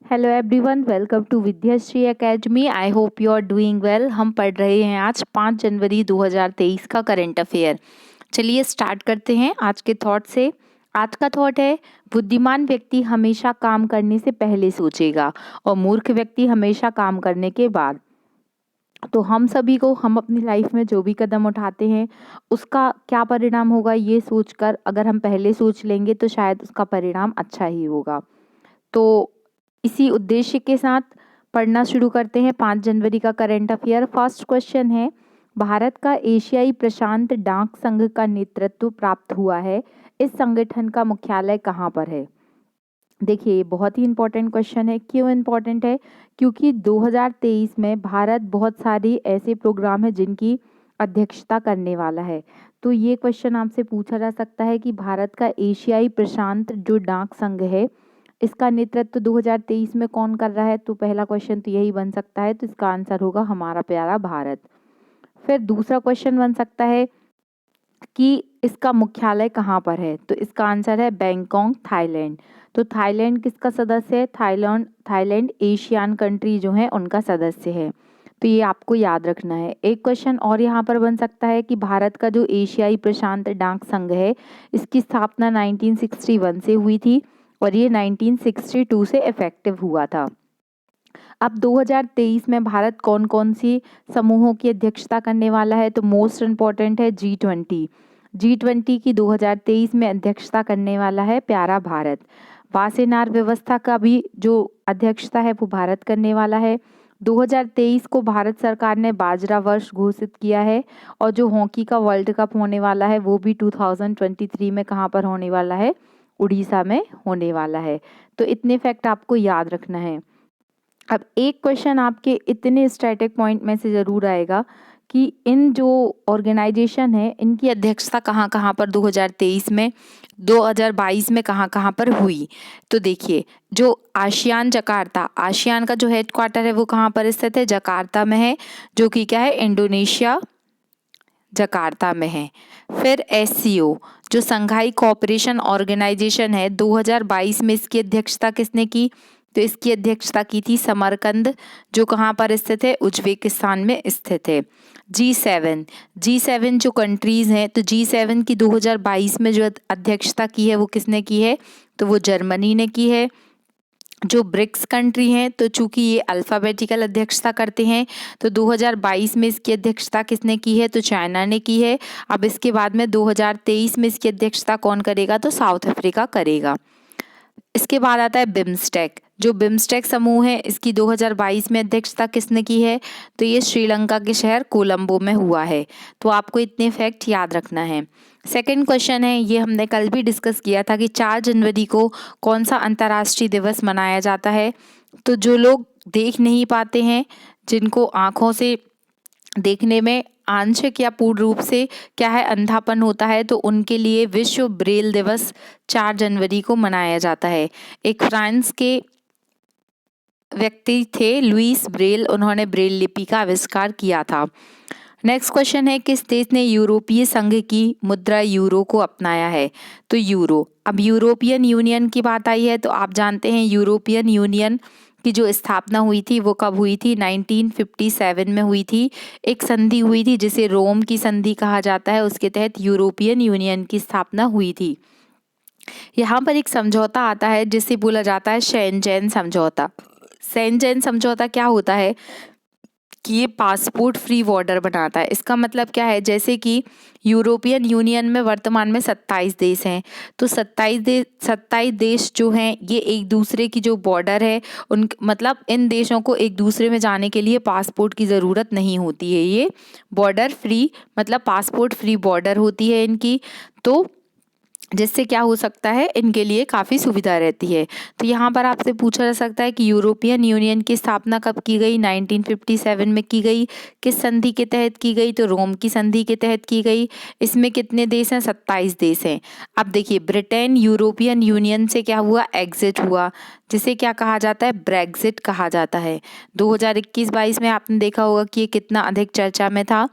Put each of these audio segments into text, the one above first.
Hello everyone, welcome to Vidyashree academy. I hope you are doing well. हम पढ़ रहे हैं आज 5 जनवरी 2023 का करंट अफेयर। चलिए स्टार्ट करते हैं आज के थॉट से। आज का थॉट है, बुद्धिमान व्यक्ति हमेशा काम करने से पहले सोचेगा और मूर्ख व्यक्ति हमेशा काम करने के बाद। तो हम सभी को, हम अपनी लाइफ में जो भी कदम उठाते हैं उसका क्या परिणाम होगा ये सोचकर अगर हम पहले सोच लेंगे तो शायद उसका परिणाम अच्छा ही होगा। तो इसी उद्देश्य के साथ पढ़ना शुरू करते हैं 5 जनवरी का करंट अफेयर। फर्स्ट क्वेश्चन है, भारत का एशियाई प्रशांत डाक संघ का नेतृत्व प्राप्त हुआ है। इस संगठन का मुख्यालय कहाँ पर है? देखिए, ये बहुत ही इंपॉर्टेंट क्वेश्चन है। क्यों इंपॉर्टेंट है? क्योंकि 2023 में भारत बहुत सारी ऐसे प्रोग्राम है जिनकी अध्यक्षता करने वाला है। तो ये क्वेश्चन आपसे पूछा जा सकता है कि भारत का एशियाई प्रशांत जो डाक संघ है इसका नेतृत्व 2023 में कौन कर रहा है? तो पहला क्वेश्चन तो यही बन सकता है। तो इसका आंसर होगा हमारा प्यारा भारत। फिर दूसरा क्वेश्चन बन सकता है कि इसका मुख्यालय कहाँ पर है? तो इसका आंसर है बैंकॉक, थाईलैंड। तो थाईलैंड किसका सदस्य है? थाईलैंड एशियान कंट्री जो है उनका सदस्य है। तो ये आपको याद रखना है। एक क्वेश्चन और यहाँ पर बन सकता है कि भारत का जो एशियाई प्रशांत डाक संघ है इसकी स्थापना 1961 से हुई थी और ये 1962 से इफेक्टिव हुआ था। अब 2023 में भारत कौन कौन सी समूहों की अध्यक्षता करने वाला है? तो मोस्ट इम्पॉर्टेंट है G20। G20 की 2023 में अध्यक्षता करने वाला है प्यारा भारत। वासेनार व्यवस्था का भी जो अध्यक्षता है वो भारत करने वाला है। 2023 को भारत सरकार ने बाजरा वर्ष घोषित किया है और जो हॉकी का वर्ल्ड कप होने वाला है वो भी 2023 में कहाँ पर होने वाला है? उड़ीसा में होने वाला है। तो इतने फैक्ट आपको याद रखना है। अब एक क्वेश्चन आपके इतने स्टैटिक पॉइंट में से ज़रूर आएगा कि इन जो ऑर्गेनाइजेशन है इनकी अध्यक्षता कहाँ कहाँ पर 2023 में 2022 में कहाँ कहाँ पर हुई? तो देखिए, जो आसियान आसियान का जो हेडक्वार्टर है वो कहाँ पर स्थित है? जकार्ता में है, जो कि क्या है? इंडोनेशिया, जकार्ता में है। फिर SCO जो संघाई कोऑपरेशन ऑर्गेनाइजेशन है 2022 में इसकी अध्यक्षता किसने की? तो इसकी अध्यक्षता की थी समरकंद, जो कहाँ पर स्थित है? उज्बेकिस्तान में स्थित है। G7 जो कंट्रीज हैं, तो G7 की 2022 में जो अध्यक्षता की है वो किसने की है? तो वो जर्मनी ने की है। जो ब्रिक्स कंट्री हैं, तो चूंकि ये अल्फ़ाबेटिकल अध्यक्षता करते हैं तो 2022 में इसकी अध्यक्षता किसने की है? तो चाइना ने की है। अब इसके बाद में 2023 में इसकी अध्यक्षता कौन करेगा? तो साउथ अफ्रीका करेगा। इसके बाद आता है बिम्स्टेक। जो बिम्स्टेक समूह है इसकी 2022 में अध्यक्षता किसने की है? तो ये श्रीलंका के शहर कोलंबो में हुआ है। तो आपको इतने फैक्ट याद रखना है। सेकंड क्वेश्चन है, ये हमने कल भी डिस्कस किया था कि 4 जनवरी को कौन सा अंतर्राष्ट्रीय दिवस मनाया जाता है? तो जो लोग देख नहीं पाते हैं, जिनको आँखों से देखने में आंशिक या पूर्ण रूप से क्या है अंधापन होता है, तो उनके लिए विश्व ब्रेल दिवस 4 जनवरी को मनाया जाता है। एक फ्रांस के व्यक्ति थे लुईस ब्रेल, उन्होंने ब्रेल लिपि का आविष्कार किया था। नेक्स्ट क्वेश्चन है, किस देश ने यूरोपीय संघ की मुद्रा यूरो को अपनाया है? तो यूरो। अब यूरोपियन यूनियन की बात आई है तो आप जानते हैं यूरोपियन यूनियन की जो स्थापना हुई थी वो कब हुई थी? 1957 में हुई थी। एक संधि हुई थी जिसे रोम की संधि कहा जाता है, उसके तहत यूरोपियन यूनियन की स्थापना हुई थी। यहाँ पर एक समझौता आता है जिसे बोला जाता है शेंजेन समझौता। शेंजेन समझौता क्या होता है कि ये पासपोर्ट फ्री बॉर्डर बनाता है। इसका मतलब क्या है? जैसे कि यूरोपियन यूनियन में वर्तमान में 27 देश हैं, तो 27 देश जो हैं ये एक दूसरे की जो बॉर्डर है उन मतलब इन देशों को एक दूसरे में जाने के लिए पासपोर्ट की ज़रूरत नहीं होती है। ये बॉर्डर फ्री मतलब पासपोर्ट फ्री बॉर्डर होती है इनकी, तो जिससे क्या हो सकता है, इनके लिए काफ़ी सुविधा रहती है। तो यहाँ पर आपसे पूछा जा सकता है कि यूरोपियन यूनियन की स्थापना कब की गई? 1957 में की गई। किस संधि के तहत की गई? तो रोम की संधि के तहत की गई। इसमें कितने देश हैं? 27 देश हैं। अब देखिए, ब्रिटेन यूरोपियन यूनियन से क्या हुआ? एग्जिट हुआ, जिसे क्या कहा जाता है? ब्रेग्जिट कहा जाता है। 2021-22 में आपने देखा होगा कि ये कितना अधिक चर्चा में था।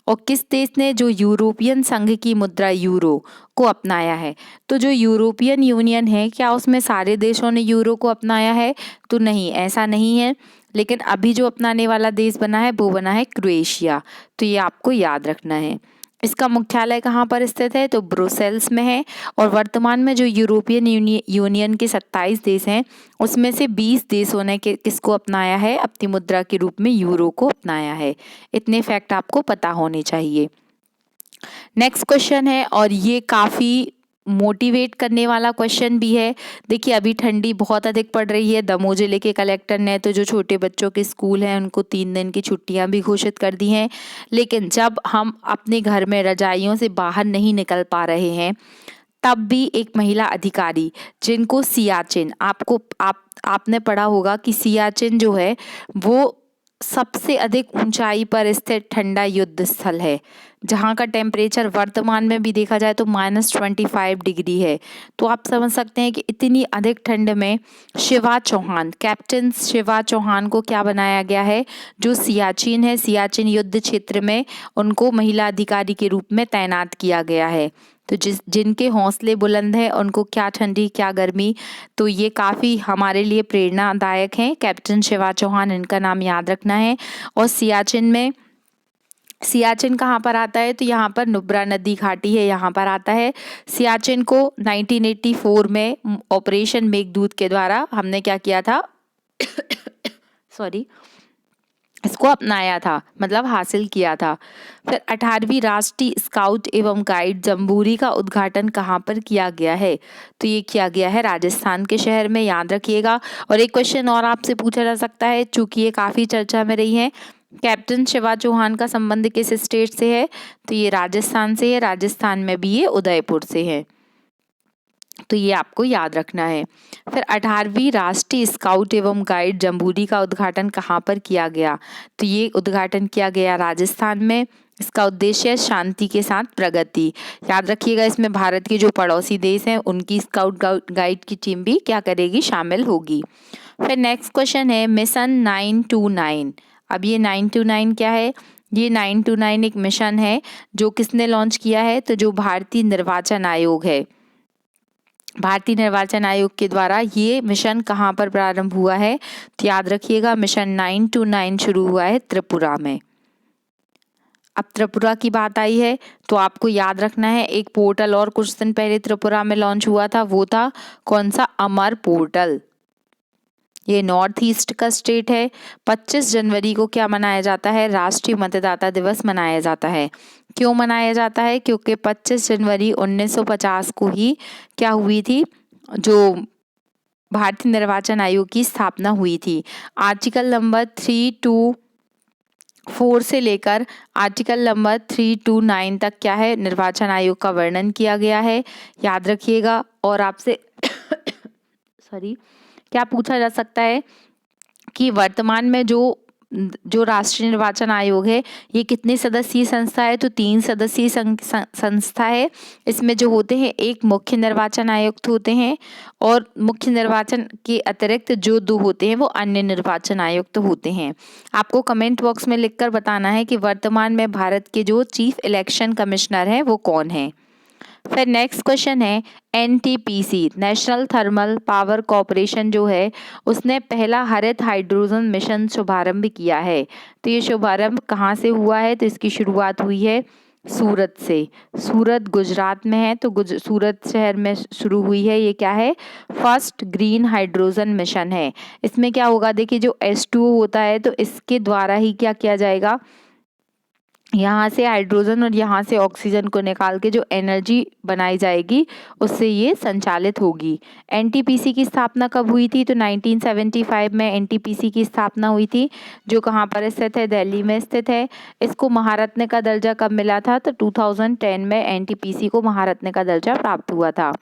और किस देश ने जो यूरोपियन संघ की मुद्रा यूरो को अपनाया है? तो जो यूरोपियन यूनियन है, क्या उसमें सारे देशों ने यूरो को अपनाया है? तो नहीं, ऐसा नहीं है। लेकिन अभी जो अपनाने वाला देश बना है वो बना है क्रोएशिया। तो ये आपको याद रखना है। इसका मुख्यालय कहाँ पर स्थित है? तो ब्रुसेल्स में है। और वर्तमान में जो यूरोपियन यूनियन के 27 देश हैं, उसमें से 20 देशों ने किसको अपनाया है? अपनी मुद्रा के रूप में यूरो को अपनाया है। इतने फैक्ट आपको पता होने चाहिए। नेक्स्ट क्वेश्चन है, और ये काफ़ी मोटिवेट करने वाला क्वेश्चन भी है। देखिए, अभी ठंडी बहुत अधिक पड़ रही है। दमोह जिले के कलेक्टर ने तो जो छोटे बच्चों के स्कूल हैं उनको 3 दिन की छुट्टियां भी घोषित कर दी हैं। लेकिन जब हम अपने घर में रजाइयों से बाहर नहीं निकल पा रहे हैं, तब भी एक महिला अधिकारी जिनको सियाचिन, आपने पढ़ा होगा कि सियाचिन जो है वो सबसे अधिक ऊंचाई पर स्थित ठंडा युद्ध स्थल है, जहाँ का टेम्परेचर वर्तमान में भी देखा जाए तो -25 डिग्री है। तो आप समझ सकते हैं कि इतनी अधिक ठंड में शिवा चौहान, कैप्टन शिवा चौहान को क्या बनाया गया है? जो सियाचिन है, सियाचिन युद्ध क्षेत्र में उनको महिला अधिकारी के रूप में तैनात किया गया है। तो जिनके हौसले बुलंद हैं उनको क्या ठंडी क्या गर्मी। तो ये काफ़ी हमारे लिए प्रेरणादायक हैं। कैप्टन शिवा चौहान, इनका नाम याद रखना है। और सियाचिन कहाँ पर आता है? तो यहाँ पर नुब्रा नदी घाटी है, यहाँ पर आता है। सियाचिन को 1984 में ऑपरेशन मेघदूत के द्वारा हमने क्या किया था? सॉरी, इसको अपनाया था, मतलब हासिल किया था। फिर 18वीं राष्ट्रीय स्काउट एवं गाइड जम्बूरी का उद्घाटन कहाँ पर किया गया है? तो ये किया गया है राजस्थान के शहर में, याद रखिएगा। और एक क्वेश्चन और आपसे पूछा जा सकता है, चूंकि ये काफ़ी चर्चा में रही है, कैप्टन शिवा चौहान का संबंध किस स्टेट से है? तो ये राजस्थान से है। राजस्थान में भी ये उदयपुर से है। तो ये आपको याद रखना है। फिर 18वीं राष्ट्रीय स्काउट एवं गाइड जम्बूरी का उद्घाटन कहाँ पर किया गया? तो ये उद्घाटन किया गया राजस्थान में। इसका उद्देश्य है शांति के साथ प्रगति। याद रखिएगा, इसमें भारत के जो पड़ोसी देश हैं उनकी स्काउट गाइड की टीम भी क्या करेगी? शामिल होगी। फिर नेक्स्ट क्वेश्चन है मिशन 929। अब ये 929 क्या है? ये 929 एक मिशन है जो किसने लॉन्च किया है? तो जो भारतीय निर्वाचन आयोग है, भारतीय निर्वाचन आयोग के द्वारा ये मिशन कहाँ पर प्रारंभ हुआ है? तो याद रखिएगा, मिशन 929 शुरू हुआ है त्रिपुरा में। अब त्रिपुरा की बात आई है तो आपको याद रखना है, एक पोर्टल और कुछ दिन पहले त्रिपुरा में लॉन्च हुआ था, वो था कौन सा? अमर पोर्टल। ये नॉर्थ ईस्ट का स्टेट है। 25 जनवरी को क्या मनाया जाता है? राष्ट्रीय मतदाता दिवस मनाया जाता है। क्यों मनाया जाता है? क्योंकि 25 जनवरी 1950 को ही क्या हुई थी? जो भारतीय निर्वाचन आयोग की स्थापना हुई थी। आर्टिकल नंबर 324 से लेकर आर्टिकल नंबर 329 तक क्या है? निर्वाचन आयोग का वर्णन किया गया है, याद रखिएगा। और आपसे सॉरी, क्या पूछा जा सकता है कि वर्तमान में जो राष्ट्रीय निर्वाचन आयोग है ये कितनी सदस्यीय संस्था है? तो 3 सदस्यीय संस्था है। इसमें जो होते हैं, एक मुख्य निर्वाचन आयुक्त होते हैं और मुख्य निर्वाचन के अतिरिक्त जो 2 होते हैं वो अन्य निर्वाचन आयुक्त होते हैं। आपको कमेंट बॉक्स में लिखकर बताना है कि वर्तमान में भारत के जो चीफ इलेक्शन कमिश्नर हैं वो कौन है। फिर नेक्स्ट क्वेश्चन है NTPC, national thermal power corporation जो है उसने पहला हरित हाइड्रोजन मिशन शुभारंभ किया है। तो ये शुभारंभ कहाँ से हुआ है? तो इसकी शुरुआत हुई है सूरत से। सूरत गुजरात में है, तो सूरत शहर में शुरू हुई है। ये क्या है? फर्स्ट ग्रीन हाइड्रोजन मिशन है। इसमें क्या होगा? देखिए, जो H2O होता है तो इसके द्वारा ही क्या किया जाएगा? यहाँ से हाइड्रोजन और यहाँ से ऑक्सीजन को निकाल के जो एनर्जी बनाई जाएगी उससे ये संचालित होगी। एनटीपीसी की स्थापना कब हुई थी? तो 1975 में एनटीपीसी की स्थापना हुई थी, जो कहाँ पर स्थित है? दिल्ली में स्थित है। इसको महारत्न का दर्जा कब मिला था? तो 2010 में एनटीपीसी को महारत्न का दर्जा प्राप्त हुआ था।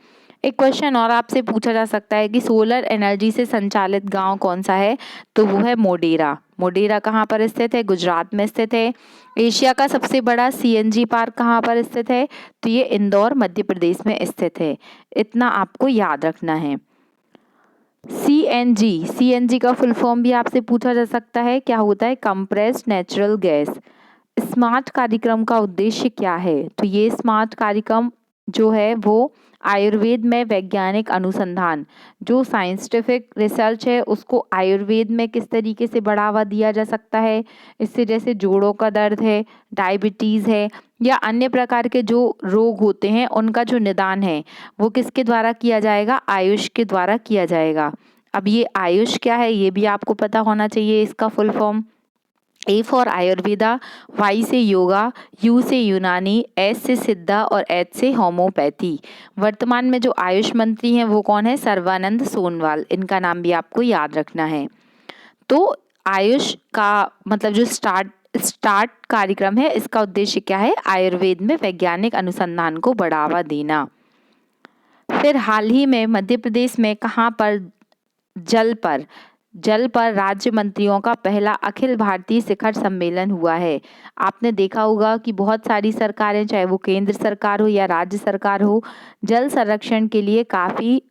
एक क्वेश्चन और आपसे पूछा जा सकता है कि सोलर एनर्जी से संचालित गांव कौन सा है? तो वो है मोडेरा। मोडेरा कहाँ पर स्थित है? गुजरात में स्थित है। एशिया का सबसे बड़ा सीएनजी पार्क कहाँ पर स्थित है? तो ये इंदौर मध्य प्रदेश में स्थित है। इतना आपको याद रखना है। सीएनजी का फुल फॉर्म भी आपसे पूछा जा सकता है, क्या होता है? Compressed natural gas. स्मार्ट कार्यक्रम का उद्देश्य क्या है? तो ये स्मार्ट कार्यक्रम जो है वो आयुर्वेद में वैज्ञानिक अनुसंधान, जो साइंटिफिक रिसर्च है उसको आयुर्वेद में किस तरीके से बढ़ावा दिया जा सकता है, इससे जैसे जोड़ों का दर्द है, डायबिटीज़ है या अन्य प्रकार के जो रोग होते हैं उनका जो निदान है वो किसके द्वारा किया जाएगा? आयुष के द्वारा किया जाएगा। अब ये आयुष क्या है ये भी आपको पता होना चाहिए, इसका full form. A for Ayurveda, Y से योगा, यू से यूनानी, एस से सिद्धा और एच से होम्योपैथी। वर्तमान में जो आयुष मंत्री हैं वो कौन है? सर्बानंद सोनोवाल। इनका नाम भी आपको याद रखना है। तो आयुष का मतलब जो स्टार्ट कार्यक्रम है इसका उद्देश्य क्या है? आयुर्वेद में वैज्ञानिक अनुसंधान को बढ़ावा देना। फिर हाल ही में मध्य प्रदेश में कहाँ पर जल पर राज्य मंत्रियों का पहला अखिल भारतीय शिखर सम्मेलन हुआ है। आपने देखा होगा कि बहुत सारी सरकारें, चाहे वो केंद्र सरकार हो या राज्य सरकार हो, जल संरक्षण के लिए काफ़ी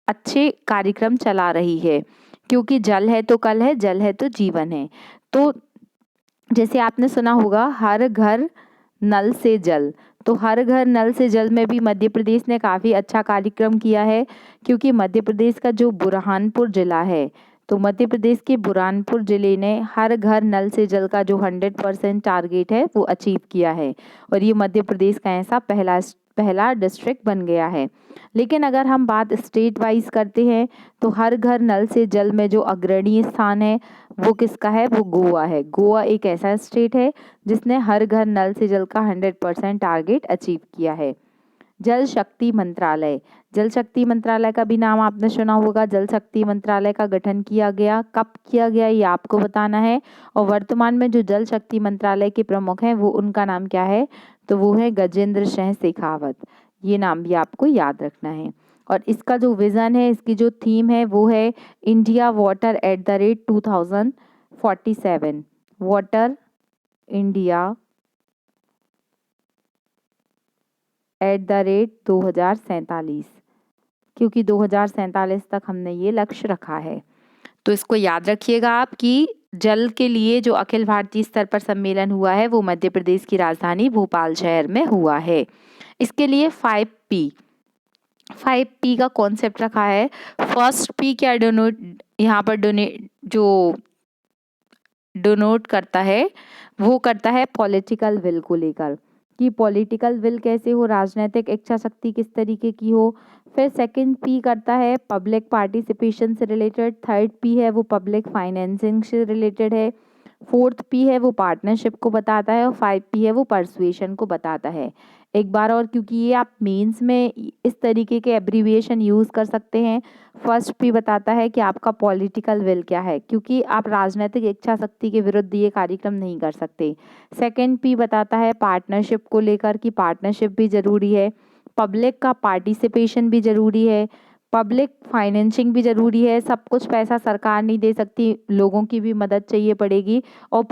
अच्छे कार्यक्रम चला रही है, क्योंकि जल है तो कल है, जल है तो जीवन है। तो जैसे आपने सुना होगा हर घर नल से जल, तो हर घर नल से जल में भी मध्य प्रदेश ने काफ़ी अच्छा कार्यक्रम किया है, क्योंकि मध्य प्रदेश का जो बुरहानपुर जिला है, तो मध्य प्रदेश के बुरहानपुर जिले ने हर घर नल से जल का जो 100% टारगेट है वो अचीव किया है, और ये मध्य प्रदेश का ऐसा पहला डिस्ट्रिक्ट बन गया है। लेकिन अगर हम बात स्टेट वाइज करते हैं तो हर घर नल से जल में जो अग्रणी स्थान है वो किसका है? वो गोवा है। गोवा एक ऐसा स्टेट है जिसने हर घर नल से जल का 100% टारगेट अचीव किया है। जल शक्ति मंत्रालय, जल शक्ति मंत्रालय का भी नाम आपने सुना होगा। जल शक्ति मंत्रालय का गठन किया गया, कब किया गया ये आपको बताना है। और वर्तमान में जो जल शक्ति मंत्रालय के प्रमुख हैं वो उनका नाम क्या है? तो वो है गजेंद्र सिंह शेखावत। ये नाम भी आपको याद रखना है। और इसका जो विज़न है, इसकी जो थीम है वो है India water at the rate 2047। Water India at the rate 2047, क्योंकि 2047 तक हमने ये लक्ष्य रखा है। तो इसको याद रखिएगा आप कि जल के लिए जो अखिल भारतीय स्तर पर सम्मेलन हुआ है वो मध्य प्रदेश की राजधानी भोपाल शहर में हुआ है। इसके लिए 5P का कॉन्सेप्ट रखा है। फर्स्ट पी क्या डोनोट, यहाँ पर डोनोट करता है, वो करता है पॉलिटिकल विल को लेकर, कि पॉलिटिकल विल कैसे हो, राजनीतिक इच्छा शक्ति किस तरीके की हो। फिर सेकंड पी करता है पब्लिक पार्टिसिपेशन से रिलेटेड। थर्ड पी है वो पब्लिक फाइनेंसिंग से रिलेटेड है। फोर्थ पी है वो पार्टनरशिप को बताता है। और 5P है वो परसुएशन को बताता है। एक बार और, क्योंकि ये आप मेंस में इस तरीके के एब्रीविएशन यूज़ कर सकते हैं। फर्स्ट पी बताता है कि आपका पॉलिटिकल विल क्या है, क्योंकि आप राजनीतिक इच्छा शक्ति के विरुद्ध ये कार्यक्रम नहीं कर सकते। सेकंड पी बताता है पार्टनरशिप को लेकर, कि पार्टनरशिप भी ज़रूरी है, पब्लिक का पार्टिसिपेशन भी ज़रूरी है, पब्लिक फाइनेंसिंग भी ज़रूरी है। सब कुछ पैसा सरकार नहीं दे सकती, लोगों की भी मदद चाहिए पड़ेगी। और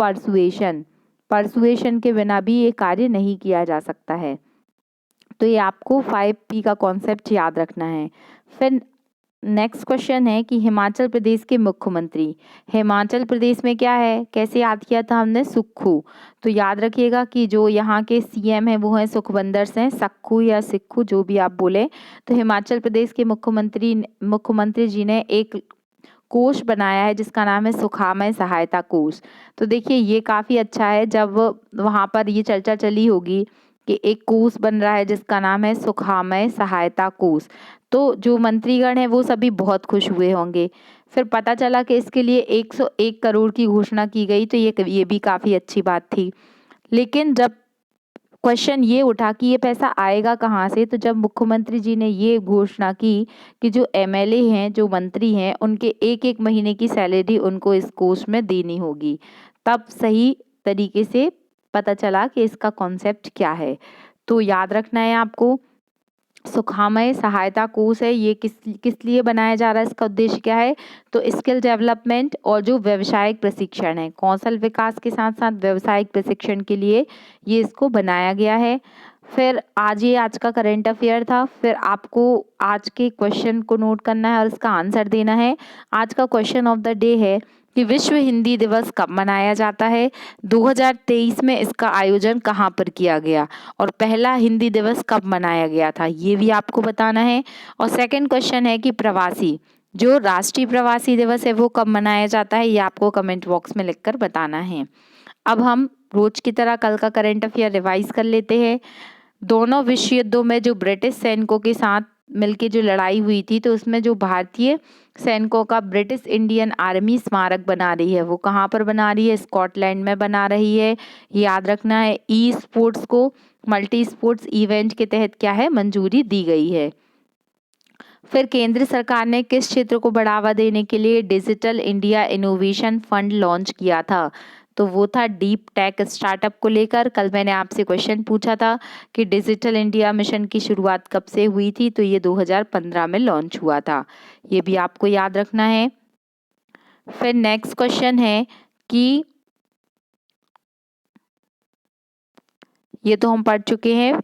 परसुएशन के बिना भी ये कार्य नहीं किया जा सकता है। तो ये आपको 5P का कॉन्सेप्ट याद रखना है। फिर नेक्स्ट क्वेश्चन है कि हिमाचल प्रदेश के मुख्यमंत्री, हिमाचल प्रदेश में क्या है, कैसे याद किया था हमने? सुक्खू। तो याद रखिएगा कि जो यहाँ के CM हैं वो हैं सुखविंदर सिंह, सक्खू या सिक्खू जो भी आप बोले। तो हिमाचल प्रदेश के मुख्यमंत्री जी ने एक कोष बनाया है जिसका नाम है सुखामय सहायता कोष। तो देखिए ये काफ़ी अच्छा है, जब वहाँ पर ये चर्चा चली होगी कि एक कोष बन रहा है जिसका नाम है सुखामय सहायता कोष, तो जो मंत्रीगण हैं वो सभी बहुत खुश हुए होंगे। फिर पता चला कि इसके लिए 101 करोड़ की घोषणा की गई, तो ये भी काफ़ी अच्छी बात थी। लेकिन जब क्वेश्चन ये उठा कि ये पैसा आएगा कहाँ से, तो जब मुख्यमंत्री जी ने ये घोषणा की कि जो MLA हैं, जो मंत्री हैं, उनके एक एक महीने की सैलरी उनको इस कोष में देनी होगी, तब सही तरीके से पता चला कि इसका कॉन्सेप्ट क्या है। तो याद रखना है आपको, सुखामय सहायता कोष है, ये किस लिए बनाया जा रहा है, इसका उद्देश्य क्या है? तो स्किल डेवलपमेंट और जो व्यवसायिक प्रशिक्षण है, कौशल विकास के साथ साथ व्यवसायिक प्रशिक्षण के लिए ये इसको बनाया गया है। फिर आज का करंट अफेयर था। फिर आपको आज के क्वेश्चन को नोट करना है और इसका आंसर देना है। आज का क्वेश्चन ऑफ द डे है कि विश्व हिंदी दिवस कब मनाया जाता है, 2023 में इसका आयोजन कहाँ पर किया गया और पहला हिंदी दिवस कब मनाया गया था, ये भी आपको बताना है। और सेकंड क्वेश्चन है कि प्रवासी, जो राष्ट्रीय प्रवासी दिवस है वो कब मनाया जाता है, ये आपको कमेंट बॉक्स में लिखकर बताना है। अब हम रोज की तरह कल का करंट अफेयर रिवाइज कर लेते हैं। दोनों विश्व युद्धों में जो ब्रिटिश सैनिकों के साथ मिलके जो लड़ाई हुई थी, तो उसमें जो भारतीय सैनिकों का ब्रिटिश इंडियन आर्मी स्मारक बना रही है, वो कहाँ पर बना रही है, स्कॉटलैंड में बना रही है। याद रखना है, ई स्पोर्ट्स को मल्टी स्पोर्ट्स इवेंट के तहत क्या है, मंजूरी दी गई है। फिर केंद्र सरकार ने किस क्षेत्र को बढ़ावा देने के लिए digital India innovation fund launch किया था, तो वो था डीप टेक स्टार्टअप को लेकर। कल मैंने आपसे क्वेश्चन पूछा था कि डिजिटल इंडिया मिशन की शुरुआत कब से हुई थी, तो ये 2015 में लॉन्च हुआ था, ये भी आपको याद रखना है। फिर नेक्स्ट क्वेश्चन है कि ये तो हम पढ़ चुके हैं,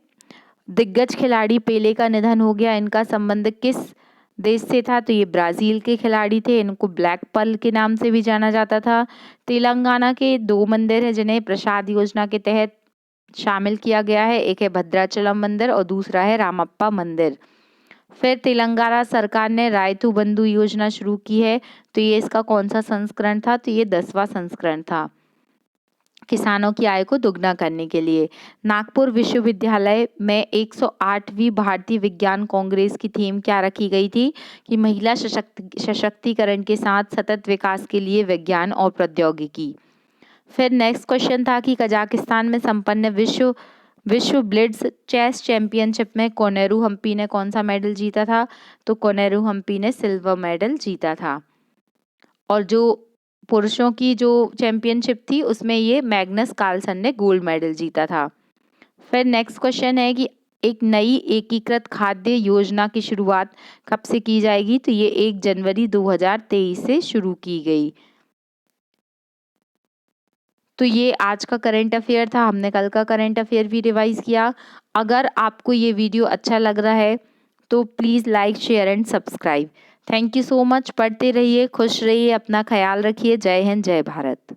दिग्गज खिलाड़ी पेले का निधन हो गया, इनका संबंध किस देश से था, तो ये ब्राजील के खिलाड़ी थे, इनको ब्लैक पर्ल के नाम से भी जाना जाता था। तेलंगाना के 2 मंदिर हैं जिन्हें प्रसाद योजना के तहत शामिल किया गया है, एक है भद्राचलम मंदिर और दूसरा है रामप्पा मंदिर। फिर तेलंगाना सरकार ने रायतू बंधु योजना शुरू की है, तो ये इसका कौन सा संस्करण था, तो ये 10वां संस्करण था, किसानों की आय को दुगना करने के लिए। नागपुर विश्वविद्यालय में 108वीं भारतीय विज्ञान कांग्रेस की थीम क्या रखी गई थी, कि महिला सशक्तिकरण के साथ सतत विकास के लिए विज्ञान और प्रौद्योगिकी। फिर नेक्स्ट क्वेश्चन था कि कजाकिस्तान में संपन्न विश्व ब्लिट्ज चेस चैंपियनशिप में कोनेरू हम्पी ने कौन सा मेडल जीता था, तो कोनेरू हम्पी ने सिल्वर मेडल जीता था। और जो पुरुषों की जो चैंपियनशिप थी उसमें ये मैग्नस कार्लसन ने गोल्ड मेडल जीता था। फिर नेक्स्ट क्वेश्चन है कि एक नई एकीकृत खाद्य योजना की शुरुआत कब से की जाएगी, तो ये 1 जनवरी 2023 से शुरू की गई। तो ये आज का करंट अफेयर था, हमने कल का करंट अफेयर भी रिवाइज किया। अगर आपको ये वीडियो अच्छा लग रहा है तो please like share and subscribe. Thank you so much. पढ़ते रहिए, खुश रहिए, अपना ख्याल रखिए। जय हिंद, जय भारत।